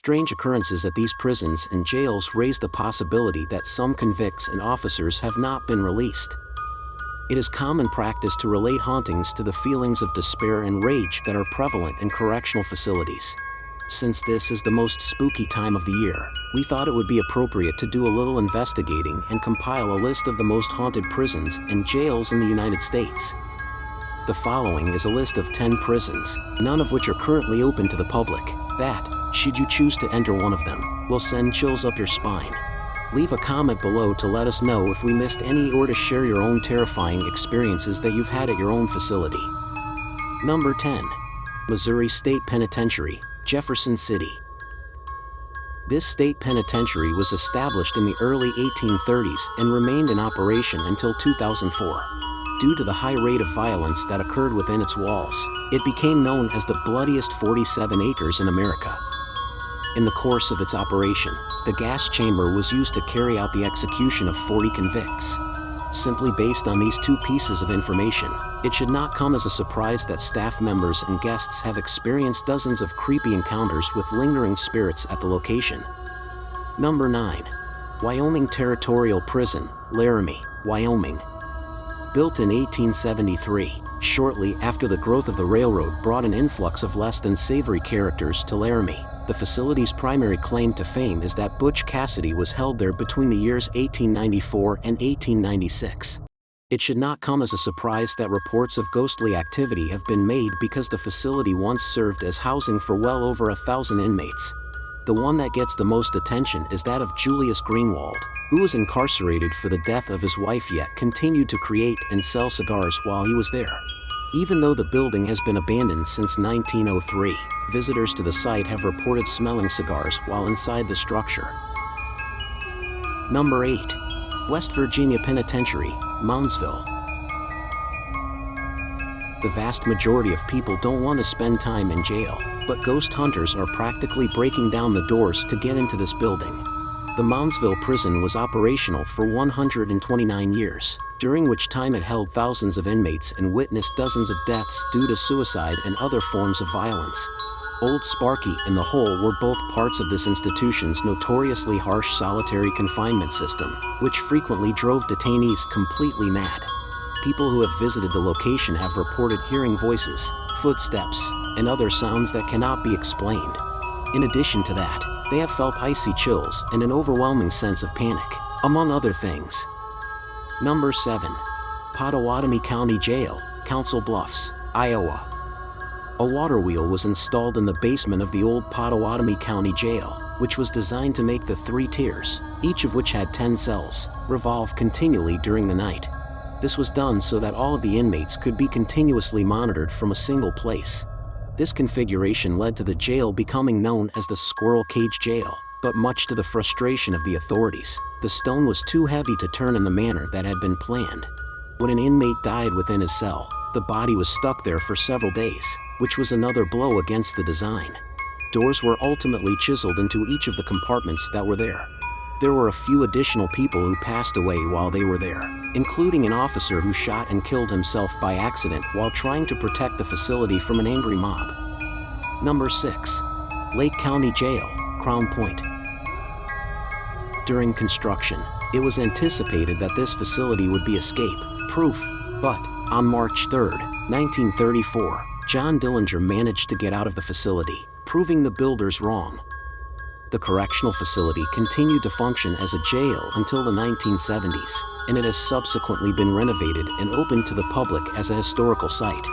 Strange occurrences at these prisons and jails raise the possibility that some convicts and officers have not been released. It is common practice to relate hauntings to the feelings of despair and rage that are prevalent in correctional facilities. Since this is the most spooky time of the year, we thought it would be appropriate to do a little investigating and compile a list of the most haunted prisons and jails in the United States. The following is a list of 10 prisons, none of which are currently open to the public, that, should you choose to enter one of them, will send chills up your spine. Leave a comment below to let us know if we missed any or to share your own terrifying experiences that you've had at your own facility. Number 10. Missouri State Penitentiary, Jefferson City. This state penitentiary was established in the early 1830s and remained in operation until 2004. Due to the high rate of violence that occurred within its walls, it became known as the bloodiest 47 acres in America. In the course of its operation, the gas chamber was used to carry out the execution of 40 convicts. Simply based on these two pieces of information, it should not come as a surprise that staff members and guests have experienced dozens of creepy encounters with lingering spirits at the location. Number 9. Wyoming Territorial Prison, Laramie, Wyoming. Built in 1873, shortly after the growth of the railroad brought an influx of less than savory characters to Laramie, the facility's primary claim to fame is that Butch Cassidy was held there between the years 1894 and 1896. It should not come as a surprise that reports of ghostly activity have been made because the facility once served as housing for well over 1,000 inmates. The one that gets the most attention is that of Julius Greenwald, who was incarcerated for the death of his wife yet continued to create and sell cigars while he was there. Even though the building has been abandoned since 1903, visitors to the site have reported smelling cigars while inside the structure. Number 8. West Virginia Penitentiary, Moundsville. The vast majority of people don't want to spend time in jail, but ghost hunters are practically breaking down the doors to get into this building. The Moundsville prison was operational for 129 years, during which time it held thousands of inmates and witnessed dozens of deaths due to suicide and other forms of violence. Old Sparky and the Hole were both parts of this institution's notoriously harsh solitary confinement system, which frequently drove detainees completely mad. People who have visited the location have reported hearing voices, footsteps, and other sounds that cannot be explained. In addition to that, they have felt icy chills and an overwhelming sense of panic, among other things. Number 7. Pottawatomie County Jail, Council Bluffs, Iowa. A water wheel was installed in the basement of the Old Pottawatomie County Jail, which was designed to make the 3 tiers, each of which had 10 cells, revolve continually during the night. This was done so that all of the inmates could be continuously monitored from a single place. This configuration led to the jail becoming known as the Squirrel Cage Jail, but much to the frustration of the authorities, the stone was too heavy to turn in the manner that had been planned. When an inmate died within his cell, the body was stuck there for several days, which was another blow against the design. Doors were ultimately chiseled into each of the compartments that were there. There were a few additional people who passed away while they were there, including an officer who shot and killed himself by accident while trying to protect the facility from an angry mob. Number 6. Lake County Jail, Crown Point. During construction, it was anticipated that this facility would be escape-proof, but on March 3, 1934, John Dillinger managed to get out of the facility, proving the builders wrong. The correctional facility continued to function as a jail until the 1970s, and it has subsequently been renovated and opened to the public as a historical site.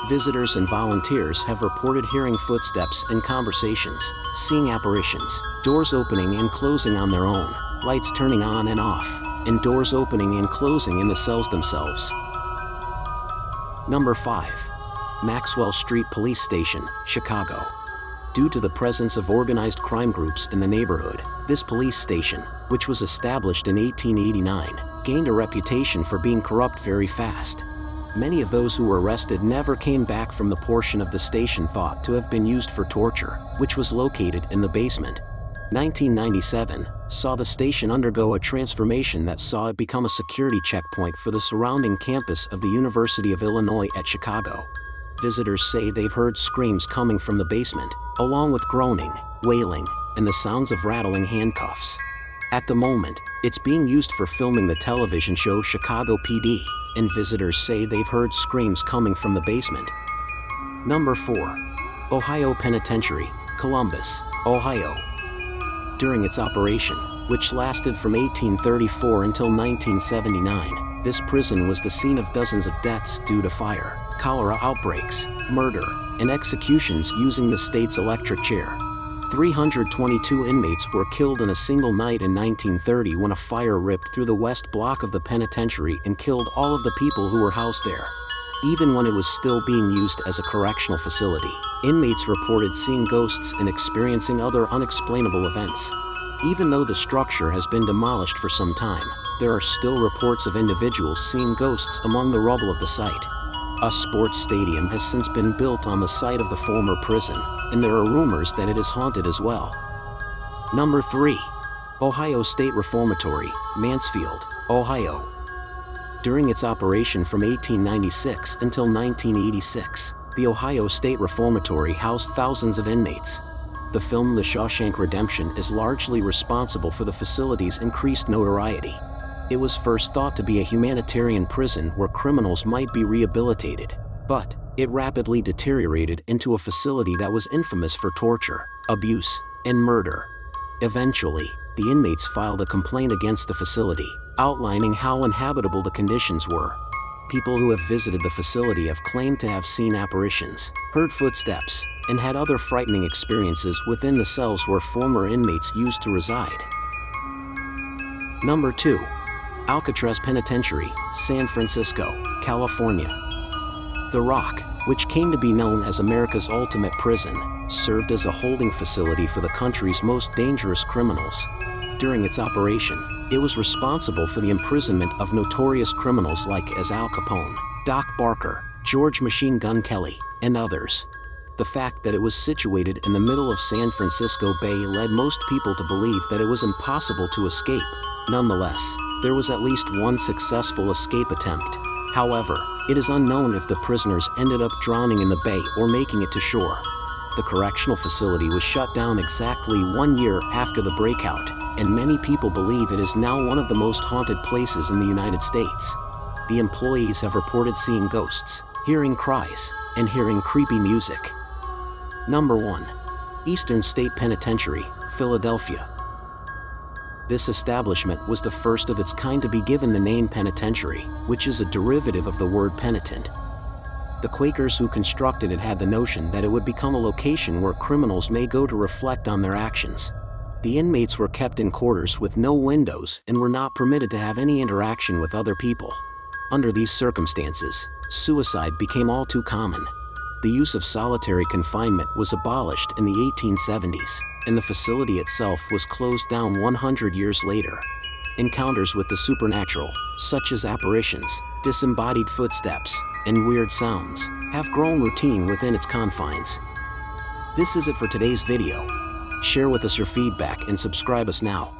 Visitors and volunteers have reported hearing footsteps and conversations, seeing apparitions, doors opening and closing on their own, lights turning on and off, and doors opening and closing in the cells themselves. Number 5. Maxwell Street Police Station, Chicago. Due to the presence of organized crime groups in the neighborhood, this police station, which was established in 1889, gained a reputation for being corrupt very fast. Many of those who were arrested never came back from the portion of the station thought to have been used for torture, which was located in the basement. 1997 saw the station undergo a transformation that saw it become a security checkpoint for the surrounding campus of the University of Illinois at Chicago. Visitors say they've heard screams coming from the basement, along with groaning, wailing, and the sounds of rattling handcuffs. At the moment, it's being used for filming the television show Chicago PD, and visitors say they've heard screams coming from the basement. Number 4. Ohio Penitentiary, Columbus, Ohio. During its operation, which lasted from 1834 until 1979, this prison was the scene of dozens of deaths due to fire, cholera outbreaks, murder, and executions using the state's electric chair. 322 inmates were killed in a single night in 1930 when a fire ripped through the west block of the penitentiary and killed all of the people who were housed there. Even when it was still being used as a correctional facility, inmates reported seeing ghosts and experiencing other unexplainable events. Even though the structure has been demolished for some time, there are still reports of individuals seeing ghosts among the rubble of the site. A sports stadium has since been built on the site of the former prison, and there are rumors that it is haunted as well. Number 3. Ohio State Reformatory, Mansfield, Ohio. During its operation from 1896 until 1986, the Ohio State Reformatory housed thousands of inmates. The film The Shawshank Redemption is largely responsible for the facility's increased notoriety. It was first thought to be a humanitarian prison where criminals might be rehabilitated, but it rapidly deteriorated into a facility that was infamous for torture, abuse, and murder. Eventually, the inmates filed a complaint against the facility, outlining how uninhabitable the conditions were. People who have visited the facility have claimed to have seen apparitions, heard footsteps, and had other frightening experiences within the cells where former inmates used to reside. Number 2. Alcatraz Penitentiary, San Francisco, California. The Rock, which came to be known as America's ultimate prison, served as a holding facility for the country's most dangerous criminals. During its operation, it was responsible for the imprisonment of notorious criminals like Al Capone, Doc Barker, George Machine Gun Kelly, and others. The fact that it was situated in the middle of San Francisco Bay led most people to believe that it was impossible to escape. Nonetheless, there was at least one successful escape attempt. However, it is unknown if the prisoners ended up drowning in the bay or making it to shore. The correctional facility was shut down exactly 1 year after the breakout, and many people believe it is now one of the most haunted places in the United States. The employees have reported seeing ghosts, hearing cries, and hearing creepy music. Number 1. Eastern State Penitentiary, Philadelphia. This establishment was the first of its kind to be given the name penitentiary, which is a derivative of the word penitent. The Quakers who constructed it had the notion that it would become a location where criminals may go to reflect on their actions. The inmates were kept in quarters with no windows and were not permitted to have any interaction with other people. Under these circumstances, suicide became all too common. The use of solitary confinement was abolished in the 1870s, and the facility itself was closed down 100 years later. Encounters with the supernatural, such as apparitions, disembodied footsteps, and weird sounds, have grown routine within its confines. This is it for today's video. Share with us your feedback and subscribe us now.